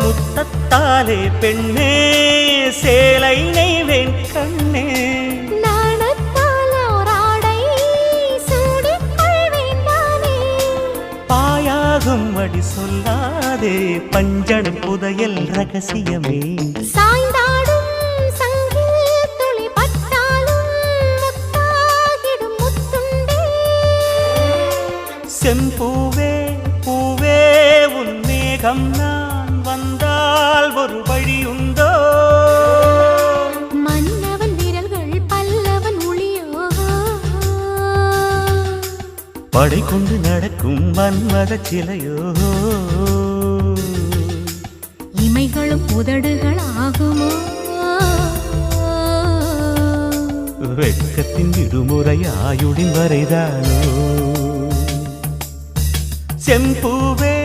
முத்தத்தாலே பெண்ணே சேலை நெய்வேன் கண்ணே பாயாகும் அடி சொல்லாதே பஞ்சணம் புதையல் ரகசியமே சாய்ந்தாடும் சங்கில் துளி பட்டாலும் முத்தாகிடும் முத்துண்டே செம்பூவே பூவே உன் மேகம் நான் வந்தால் ஒரு வழியுண்டோ மன்னவன் விரல்கள் பல்லவன் ஒளியோ படை கொண்டு நடக்கும் மன்மத சிலையோ இமைகளும் உதடுகள் ஆகுமோ வெட்கத்தின் விடுமுறை ஆயுளின் வரைதானோ செம்பூவே